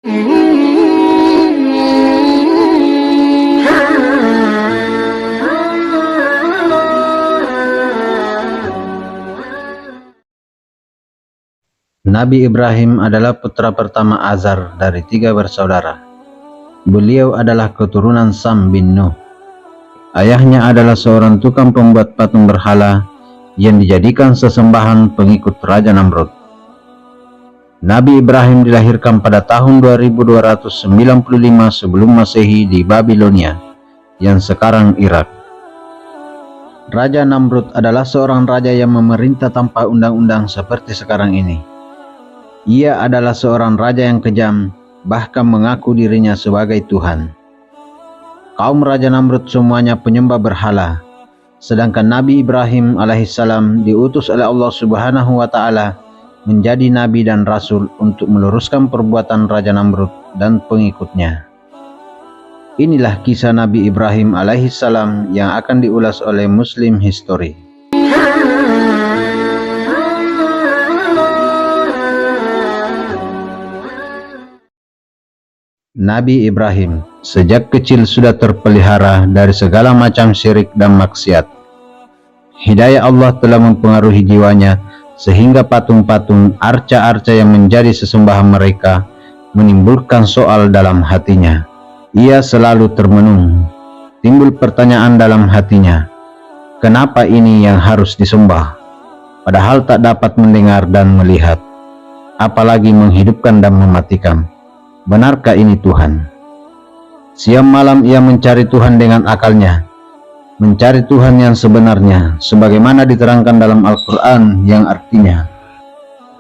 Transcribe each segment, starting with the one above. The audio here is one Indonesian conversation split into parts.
Nabi Ibrahim adalah putra pertama Azar dari 3 bersaudara. Beliau adalah keturunan Sam bin Nuh. Ayahnya adalah seorang tukang pembuat patung berhala yang dijadikan sesembahan pengikut Raja Namrud. Nabi Ibrahim dilahirkan pada tahun 2295 sebelum Masehi di Babilonia, yang sekarang Irak. Raja Namrud adalah seorang raja yang memerintah tanpa undang-undang seperti sekarang ini. Ia adalah seorang raja yang kejam, bahkan mengaku dirinya sebagai Tuhan. Kaum Raja Namrud semuanya penyembah berhala, sedangkan Nabi Ibrahim alaihissalam diutus oleh Allah Subhanahu wa Ta'ala menjadi nabi dan rasul untuk meluruskan perbuatan Raja Namrud dan pengikutnya. Inilah kisah Nabi Ibrahim alaihissalam yang akan diulas oleh Muslim History. Nabi Ibrahim sejak kecil sudah terpelihara dari segala macam syirik dan maksiat. Hidayah Allah telah mempengaruhi jiwanya sehingga patung-patung, arca-arca yang menjadi sesembahan mereka menimbulkan soal dalam hatinya. Ia selalu termenung. Timbul pertanyaan dalam hatinya, kenapa ini yang harus disembah? Padahal tak dapat mendengar dan melihat, apalagi menghidupkan dan mematikan. Benarkah ini Tuhan? Siang malam ia mencari Tuhan dengan akalnya, mencari Tuhan yang sebenarnya, sebagaimana diterangkan dalam Al-Quran yang artinya,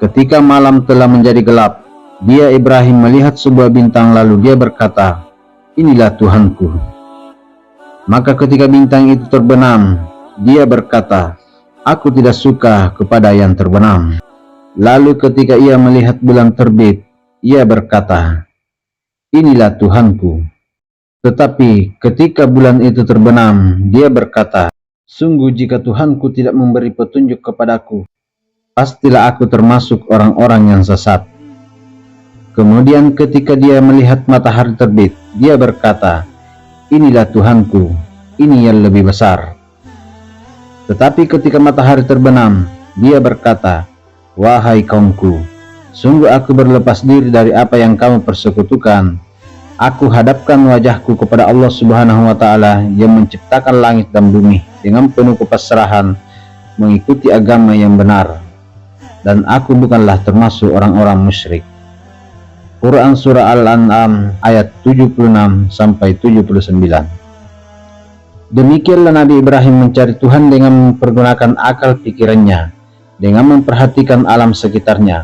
ketika malam telah menjadi gelap, dia Ibrahim melihat sebuah bintang lalu dia berkata, inilah Tuhanku. Maka ketika bintang itu terbenam, dia berkata, aku tidak suka kepada yang terbenam. Lalu ketika ia melihat bulan terbit, ia berkata, inilah Tuhanku. Tetapi ketika bulan itu terbenam, dia berkata, sungguh jika Tuhanku tidak memberi petunjuk kepadaku, pastilah aku termasuk orang-orang yang sesat. Kemudian ketika dia melihat matahari terbit, dia berkata, inilah Tuhanku, ini yang lebih besar. Tetapi ketika matahari terbenam, dia berkata, wahai kaumku, sungguh aku berlepas diri dari apa yang kamu persekutukan. Aku hadapkan wajahku kepada Allah Subhanahu wa Ta'ala yang menciptakan langit dan bumi dengan penuh kepasrahan, mengikuti agama yang benar. Dan aku bukanlah termasuk orang-orang musyrik. Quran Surah Al-An'am ayat 76-79. Demikianlah Nabi Ibrahim mencari Tuhan dengan mempergunakan akal pikirannya, dengan memperhatikan alam sekitarnya,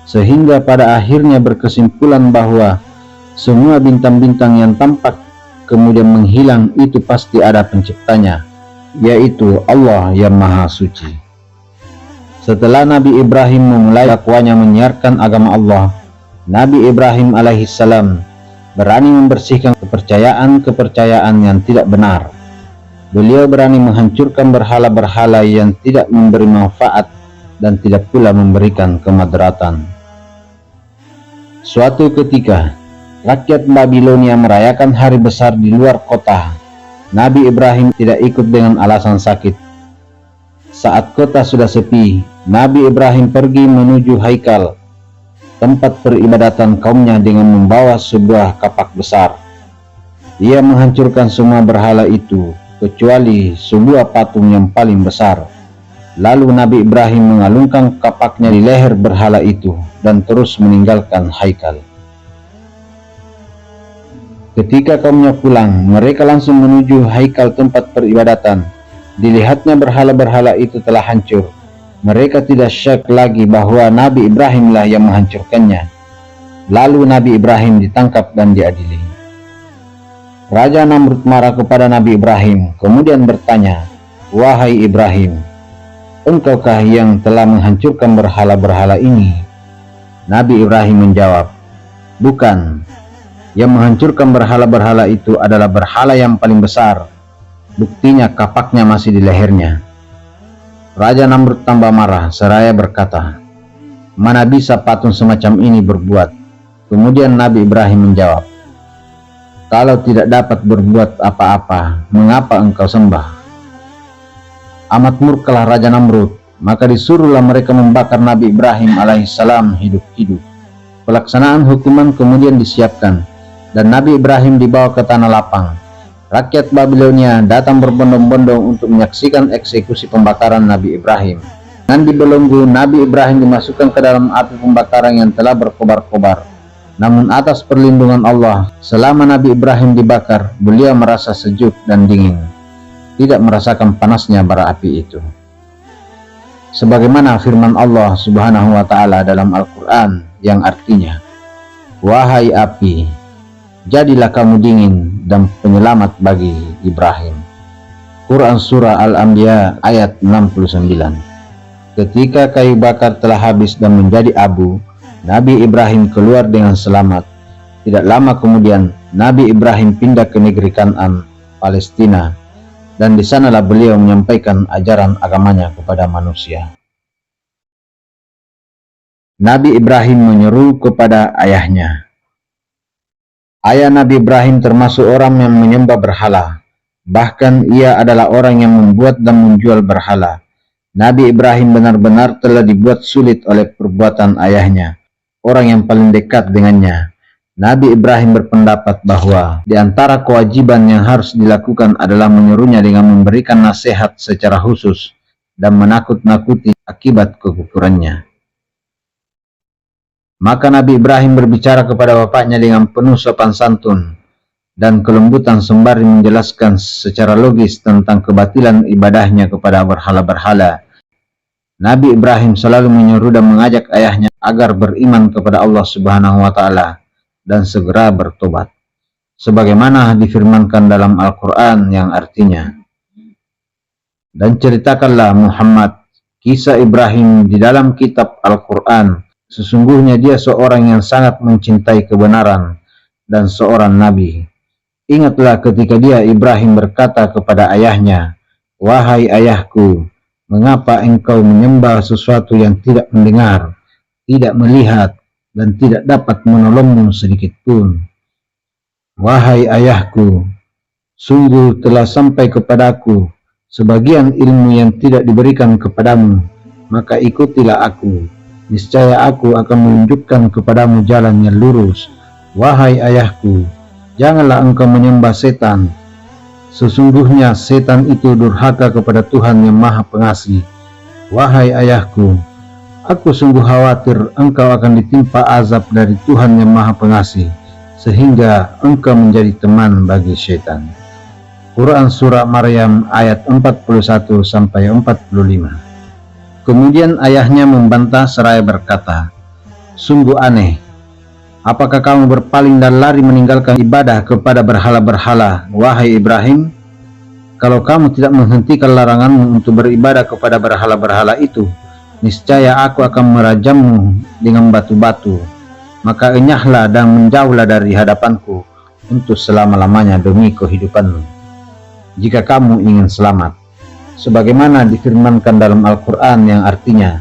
sehingga pada akhirnya berkesimpulan bahwa semua bintang-bintang yang tampak kemudian menghilang itu pasti ada penciptanya, yaitu Allah yang Maha Suci. Setelah Nabi Ibrahim memulai dakwanya menyiarkan agama Allah, Nabi Ibrahim alaihissalam berani membersihkan kepercayaan-kepercayaan yang tidak benar. Beliau berani menghancurkan berhala-berhala yang tidak memberi manfaat dan tidak pula memberikan kemadaratan. Suatu ketika, rakyat Babilonia merayakan hari besar di luar kota. Nabi Ibrahim tidak ikut dengan alasan sakit. Saat kota sudah sepi, Nabi Ibrahim pergi menuju Haikal, tempat peribadatan kaumnya, dengan membawa sebuah kapak besar. Ia menghancurkan semua berhala itu, kecuali sebuah patung yang paling besar. Lalu Nabi Ibrahim mengalungkan kapaknya di leher berhala itu dan terus meninggalkan Haikal. Ketika kaumnya pulang, mereka langsung menuju Haikal tempat peribadatan. Dilihatnya berhala-berhala itu telah hancur. Mereka tidak syak lagi bahwa Nabi Ibrahimlah yang menghancurkannya. Lalu Nabi Ibrahim ditangkap dan diadili. Raja Namrud marah kepada Nabi Ibrahim, kemudian bertanya, wahai Ibrahim, engkaukah yang telah menghancurkan berhala-berhala ini? Nabi Ibrahim menjawab, bukan. Yang menghancurkan berhala-berhala itu adalah berhala yang paling besar. Buktinya kapaknya masih di lehernya. Raja Namrud tambah marah seraya berkata, mana bisa patung semacam ini berbuat? Kemudian Nabi Ibrahim menjawab, "Kalau tidak dapat berbuat apa-apa, mengapa engkau sembah?" Amat murkalah Raja Namrud, maka disuruhlah mereka membakar Nabi Ibrahim alaihissalam hidup-hidup. Pelaksanaan hukuman kemudian disiapkan, dan Nabi Ibrahim dibawa ke tanah lapang. Rakyat Babilonia datang berbondong-bondong untuk menyaksikan eksekusi pembakaran Nabi Ibrahim. Dengan dibelenggu, Nabi Ibrahim dimasukkan ke dalam api pembakaran yang telah berkobar-kobar. Namun atas perlindungan Allah, selama Nabi Ibrahim dibakar, beliau merasa sejuk dan dingin, tidak merasakan panasnya bara api itu. Sebagaimana firman Allah Subhanahu wa Ta'ala dalam Al-Quran yang artinya, "Wahai api, jadilah kamu dingin dan penyelamat bagi Ibrahim." Quran Surah Al-Anbiya ayat 69. Ketika kayu bakar telah habis dan menjadi abu, Nabi Ibrahim keluar dengan selamat. Tidak lama kemudian, Nabi Ibrahim pindah ke negeri Kan'an, Palestina, dan di sanalah beliau menyampaikan ajaran agamanya kepada manusia. Nabi Ibrahim menyeru kepada ayahnya. Ayah Nabi Ibrahim termasuk orang yang menyembah berhala. Bahkan ia adalah orang yang membuat dan menjual berhala. Nabi Ibrahim benar-benar telah dibuat sulit oleh perbuatan ayahnya, orang yang paling dekat dengannya. Nabi Ibrahim berpendapat bahwa di antara kewajiban yang harus dilakukan adalah menyuruhnya dengan memberikan nasihat secara khusus dan menakut-nakuti akibat kekufurannya. Maka Nabi Ibrahim berbicara kepada bapaknya dengan penuh sopan santun dan kelembutan sembari menjelaskan secara logis tentang kebatilan ibadahnya kepada berhala-berhala. Nabi Ibrahim selalu menyuruh dan mengajak ayahnya agar beriman kepada Allah Subhanahu wa Ta'ala dan segera bertobat, sebagaimana difirmankan dalam Al-Quran yang artinya, "Dan ceritakanlah Muhammad kisah Ibrahim di dalam kitab Al-Quran. Sesungguhnya dia seorang yang sangat mencintai kebenaran dan seorang nabi. Ingatlah ketika dia Ibrahim berkata kepada ayahnya, 'Wahai ayahku, mengapa engkau menyembah sesuatu yang tidak mendengar, tidak melihat, dan tidak dapat menolongmu sedikit pun? Wahai ayahku, sungguh telah sampai kepadaku sebagian ilmu yang tidak diberikan kepadamu, maka ikutilah aku. Niscaya aku akan menunjukkan kepadamu jalan yang lurus. Wahai ayahku, janganlah engkau menyembah setan. Sesungguhnya setan itu durhaka kepada Tuhan yang Maha Pengasih. Wahai ayahku, aku sungguh khawatir engkau akan ditimpa azab dari Tuhan yang Maha Pengasih, sehingga engkau menjadi teman bagi setan." Quran Surah Maryam ayat 41-45. Kemudian ayahnya membantah seraya berkata, "Sungguh aneh, apakah kamu berpaling dan lari meninggalkan ibadah kepada berhala-berhala, wahai Ibrahim? Kalau kamu tidak menghentikan laranganmu untuk beribadah kepada berhala-berhala itu, niscaya aku akan merajammu dengan batu-batu. Maka enyahlah dan menjauhlah dari hadapanku untuk selama-lamanya demi kehidupanmu, jika kamu ingin selamat." Sebagaimana difirmankan dalam Al-Quran yang artinya,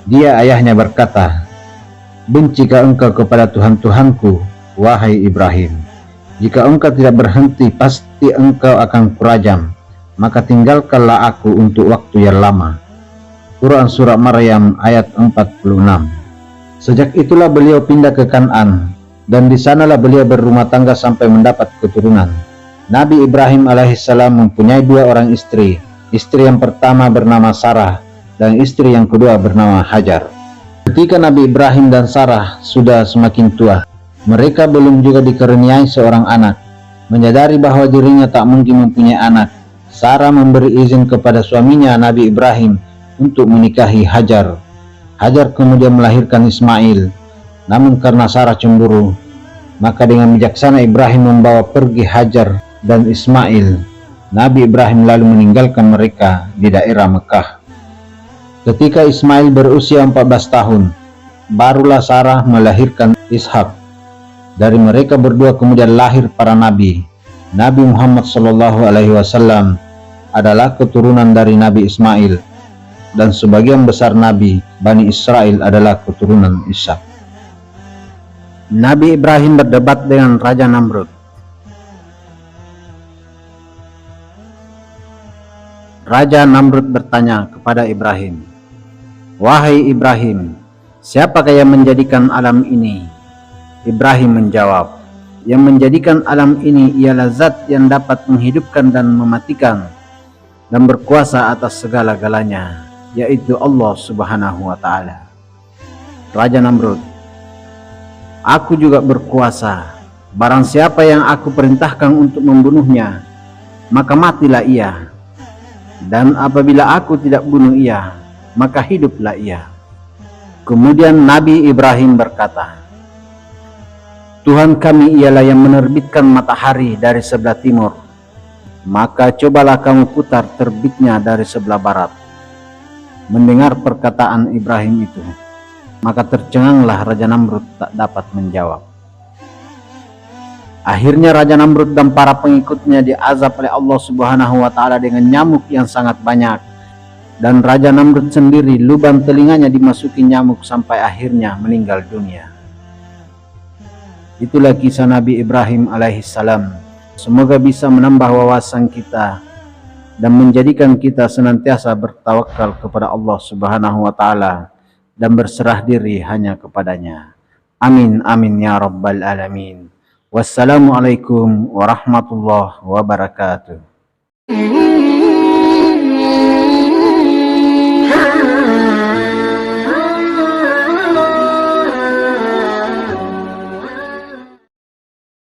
dia ayahnya berkata, "Bencikah engkau kepada Tuhan-Tuhanku, wahai Ibrahim? Jika engkau tidak berhenti, pasti engkau akan kurajam. Maka tinggalkanlah aku untuk waktu yang lama." Quran Surah Maryam ayat 46. Sejak itulah beliau pindah ke Kan'an, dan di sanalah beliau berumah tangga sampai mendapat keturunan. Nabi Ibrahim alaihissalam mempunyai dua orang istri. Istri yang pertama bernama Sarah, dan istri yang kedua bernama Hajar. Ketika Nabi Ibrahim dan Sarah sudah semakin tua, mereka belum juga dikaruniai seorang anak. Menyadari bahwa dirinya tak mungkin mempunyai anak, Sarah memberi izin kepada suaminya Nabi Ibrahim untuk menikahi Hajar. Hajar kemudian melahirkan Ismail. Namun karena Sarah cemburu, maka dengan bijaksana Ibrahim membawa pergi Hajar dan Ismail. Nabi Ibrahim lalu meninggalkan mereka di daerah Mekah. Ketika Ismail berusia 14 tahun, barulah Sarah melahirkan Ishak. Dari mereka berdua kemudian lahir para nabi. Nabi Muhammad SAW adalah keturunan dari Nabi Ismail, dan sebagian besar nabi Bani Israel adalah keturunan Ishak. Nabi Ibrahim berdebat dengan Raja Namrud. Raja Namrud bertanya kepada Ibrahim, "Wahai Ibrahim, siapakah yang menjadikan alam ini?" Ibrahim menjawab, "Yang menjadikan alam ini ialah zat yang dapat menghidupkan dan mematikan dan berkuasa atas segala-galanya, yaitu Allah Subhanahu wa Ta'ala." Raja Namrud, "Aku juga berkuasa. Barang siapa yang aku perintahkan untuk membunuhnya, maka matilah ia. Dan apabila aku tidak bunuh ia, maka hiduplah ia." Kemudian Nabi Ibrahim berkata, "Tuhan kami ialah yang menerbitkan matahari dari sebelah timur. Maka cobalah kamu putar terbitnya dari sebelah barat." Mendengar perkataan Ibrahim itu, maka tercenganglah Raja Namrud tak dapat menjawab. Akhirnya Raja Namrud dan para pengikutnya diazab oleh Allah Subhanahu wa Ta'ala dengan nyamuk yang sangat banyak, dan Raja Namrud sendiri lubang telinganya dimasuki nyamuk sampai akhirnya meninggal dunia. Itulah kisah Nabi Ibrahim alaihissalam. Semoga bisa menambah wawasan kita dan menjadikan kita senantiasa bertawakal kepada Allah Subhanahu wa Ta'ala dan berserah diri hanya kepadanya. Amin amin ya rabbal alamin. Wassalamualaikum warahmatullahi wabarakatuh.